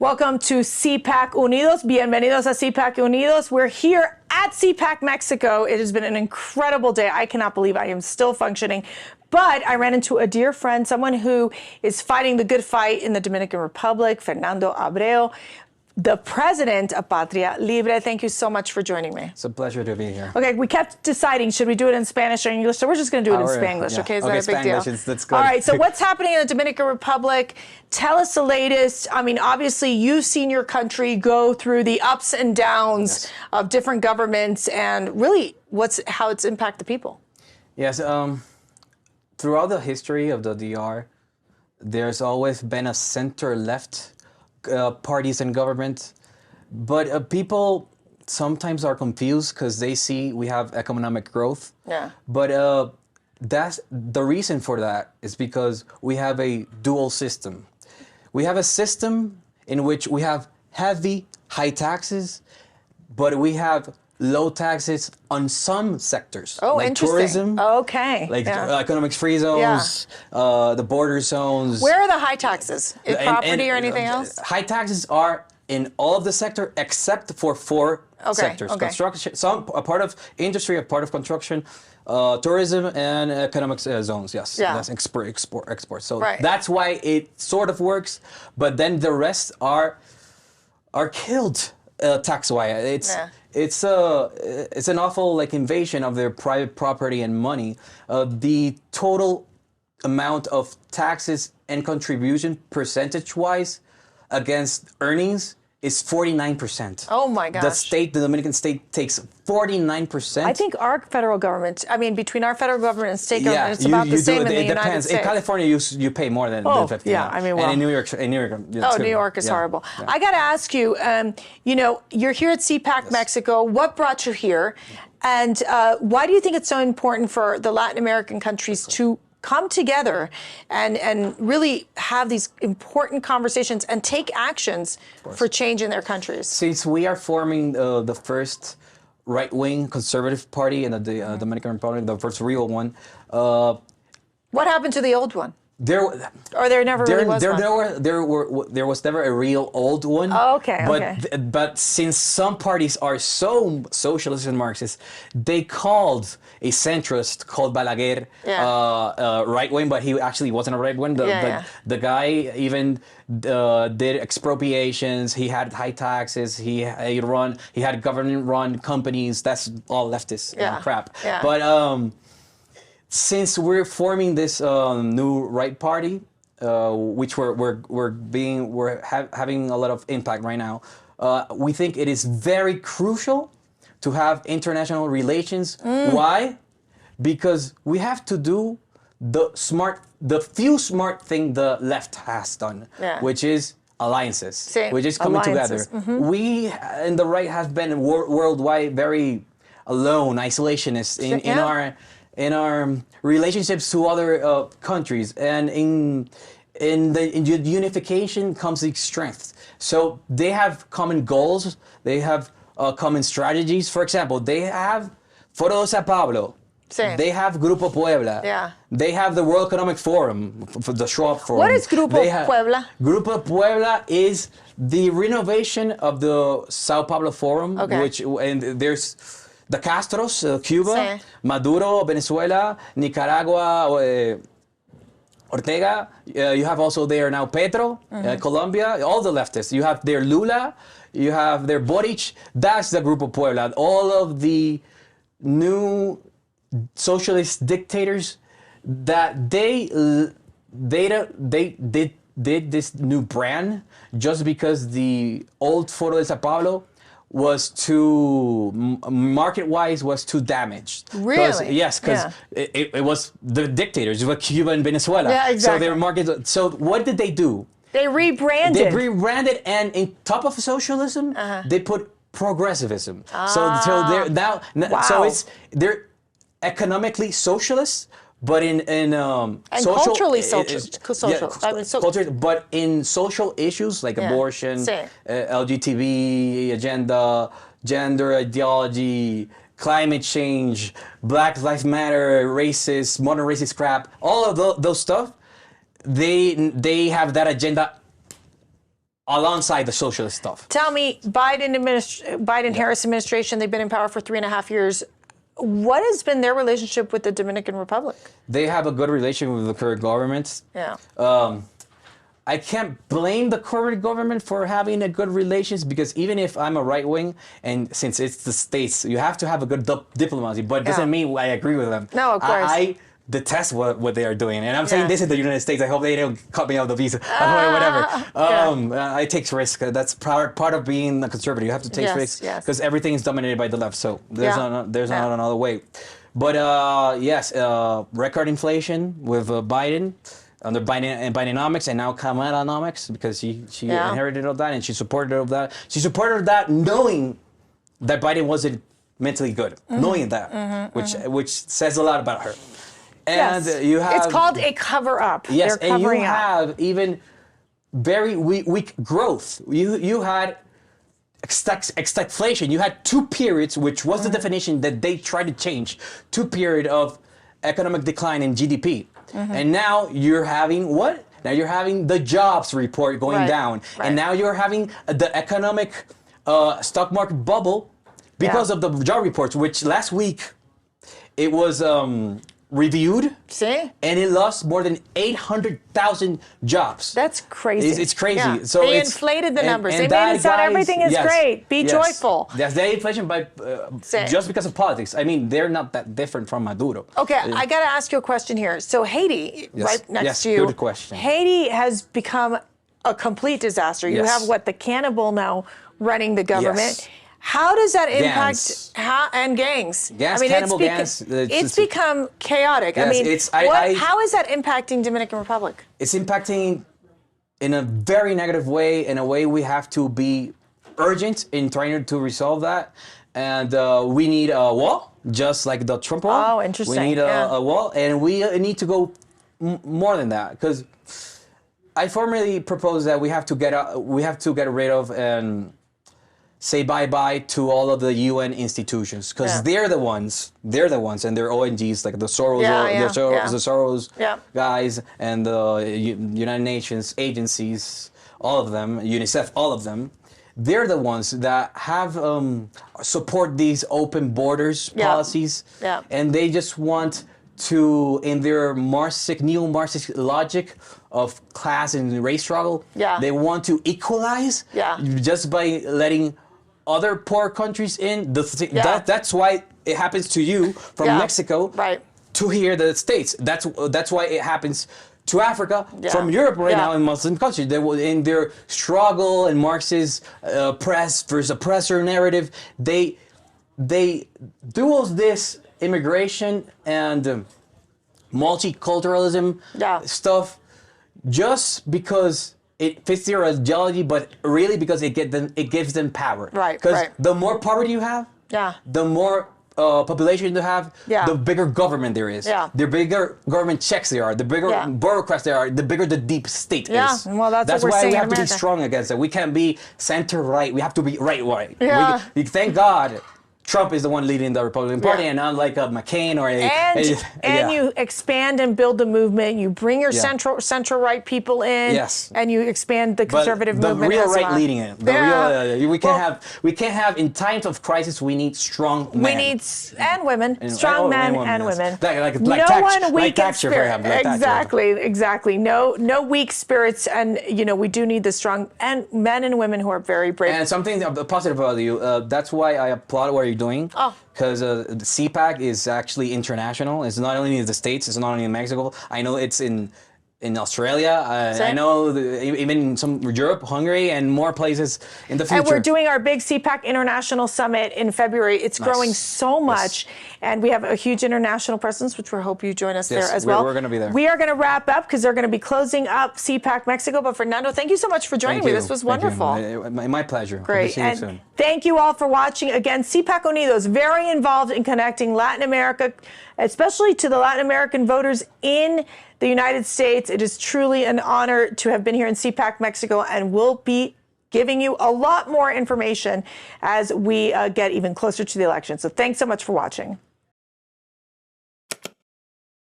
Welcome to CPAC Unidos. Bienvenidos a CPAC Unidos. We're here at CPAC Mexico. It has been an incredible day. I cannot believe I am still functioning. But I ran into a dear friend, someone who is fighting the good fight in the Dominican Republic, Fernando Abreu, the president of Patria Libre. Thank you so much for joining me. It's a pleasure to be here. Okay, we kept deciding, should we do it in Spanish or English? So we're just going to do it in Spanglish, yeah. okay? Is okay, that a big deal? That's good. All right, so what's happening in the Dominican Republic? Tell us the latest. I mean, obviously, you've seen your country go through the ups and downs of different governments and really how it's impacted people. Yes, throughout the history of the DR, there's always been a center-left parties in government, but people sometimes are confused because they see we have economic growth. Yeah. But that's the reason for that is because we have a dual system. We have a system in which we have high taxes, but we have low taxes on some sectors. Oh, like interesting. Tourism. Okay. Like economic free zones, the border zones. Where are the high taxes? In property or anything else? High taxes are in all of the sector except for four sectors. Okay. Construction, a part of industry, a part of construction, tourism, and economic zones. Yes, that's export. So that's why it sort of works, but then the rest are killed tax-wise. It's an awful invasion of their private property and money. The total amount of taxes and contribution percentage-wise against earnings is 49%. Oh my gosh. The Dominican state takes 49%. I think our federal government, between our federal government and state government, it's about the same in the United States. In California, you pay more than 50. Yeah, I mean, well. And in New York, New York is horrible. Yeah. I got to ask you, you're here at CPAC Mexico. What brought you here? And why do you think it's so important for the Latin American countries to come together and really have these important conversations and take actions for change in their countries? Since we are forming the first right-wing conservative party in the Dominican Republic, the first real one. What happened to the old one? There was one? There was never a real old one. Oh, okay. But since some parties are so socialist and Marxist, they called a centrist called Balaguer right wing, but he actually wasn't a right wing. The guy even did expropriations. He had high taxes. He had government-run companies. That's all leftist crap. Yeah. But since we're forming this new right party, which we're having a lot of impact right now, we think it is very crucial to have international relations. Why? Because we have to do the few smart thing the left has done, which is alliances, which is coming together. We in the right have been worldwide very alone, isolationist in our relationships to other countries, and in unification comes the strength. So they have common goals, they have common strategies. For example, they have Foro de Sao Paulo, they have Grupo Puebla, they have the World Economic Forum, the Schwab Forum. What is Grupo Puebla? Grupo Puebla is the renovation of the Sao Paulo Forum, and there's the Castros, Cuba, Maduro, Venezuela, Nicaragua, Ortega. You have also there now Petro, Colombia, all the leftists. You have their Lula, you have their Boric. That's the Grupo Puebla. All of the new socialist dictators that they did this new brand just because the old Foro de Sao Paulo was too, market-wise, was too damaged. Really? Yes, because it was the dictators, it was Cuba and Venezuela. Yeah, exactly. So their market. So what did they do? They rebranded. They rebranded, and in top of socialism, they put progressivism. So they're now. So they're economically socialist, but in and social, culturally social. But in social issues like abortion, LGBT agenda, gender ideology, climate change, Black Lives Matter, racist, modern racist crap, all of those stuff, they have that agenda alongside the socialist stuff. Tell me, Biden-Harris administration, they've been in power for 3.5 years. What has been their relationship with the Dominican Republic? They have a good relationship with the current government. Yeah. I can't blame the current government for having a good relations, because even if I'm a right wing, and since it's the States, you have to have a good diplomacy, but it doesn't mean I agree with them. No, of course. I detest what they are doing. And I'm saying this in the United States. I hope they don't cut me off the visa. Whatever. It takes risk. That's part of being a conservative. You have to take risks because everything is dominated by the left. So there's not another way. But record inflation with Biden. Under Bidenomics and now Kamalanomics, because she inherited all that and she supported all that. She supported that knowing that Biden wasn't mentally good, knowing that, which says a lot about her. And you have, it's called a cover-up. Yes, They're and you covering up. have even very weak growth. You had stagflation. You had 2 periods, which was the definition that they tried to change. 2 periods of economic decline in GDP. And now you're having what? Now you're having the jobs report going down. And now you're having the economic stock market bubble because of the job reports, which last week it was reviewed. See? And it lost more than 800,000 jobs. That's crazy. It's crazy. Yeah. So they inflated the numbers. They made it sound everything is great. Be joyful. Yes, the inflation by just because of politics. I mean, they're not that different from Maduro. Okay, I got to ask you a question here. So Haiti, right next to you. Good question. Haiti has become a complete disaster. You have the cannibal now running the government. How does that impact gangs? Gangs, cannibal gangs. It's become chaotic. Yes, I mean, how is that impacting Dominican Republic? It's impacting in a very negative way, in a way we have to be urgent in trying to resolve that. And we need a wall, just like the Trump wall. Oh, interesting. We need a wall, and we need to go more than that, because I formally propose that we have to get rid of and say bye-bye to all of the UN institutions, because they're the ones, and their ONGs, like the Soros, the Soros guys, and the United Nations agencies, all of them, UNICEF, all of them. They're the ones that have support these open borders policies, and they just want to, in their neo-Marxist logic of class and race struggle, they want to equalize just by letting other poor countries in. That's why it happens to you from Mexico to here, the States. That's why it happens to Africa from Europe right now in Muslim countries. They will, in their struggle and Marxist oppress versus oppressor narrative, they do all this immigration and multiculturalism stuff just because it fits their ideology, but really because it gives them power. Right. Because the more poverty you have, the more population you have, the bigger government there is. The bigger government checks there are, the bigger bureaucrats there are, the bigger the deep state is. Well, that's what we're why saying we have in to be America. strong against it. We can't be center-right. We have to be right-right. Thank God Trump is the one leading the Republican Party, and not like a McCain or a... you expand and build the movement. You bring your central right people in, and you expand the conservative movement. The real as right well. leading it. The real, we can't have in times of crisis. We need strong men. We need women, strong men and women. Like weak in Thatcher, for spirit. example. Exactly. No weak spirits, and we do need the strong men and women who are very brave. And something positive about you. That's why I applaud what you're doing. Because the CPAC is actually international. It's not only in the States. It's not only in Mexico. I know it's in Australia. I know even in some Europe, Hungary, and more places in the future. And we're doing our big CPAC International Summit in February. It's growing so much. And we have a huge international presence, which we hope you join us there as well. We're going to be there. We are going to wrap up because they're going to be closing up CPAC Mexico. But Fernando, thank you so much for joining me. This was wonderful. My pleasure. Great. Hope to see you soon. Thank you all for watching. Again, CPAC Unidos, very involved in connecting Latin America, especially to the Latin American voters in the United States. It is truly an honor to have been here in CPAC Mexico, and we'll be giving you a lot more information as we get even closer to the election. So thanks so much for watching.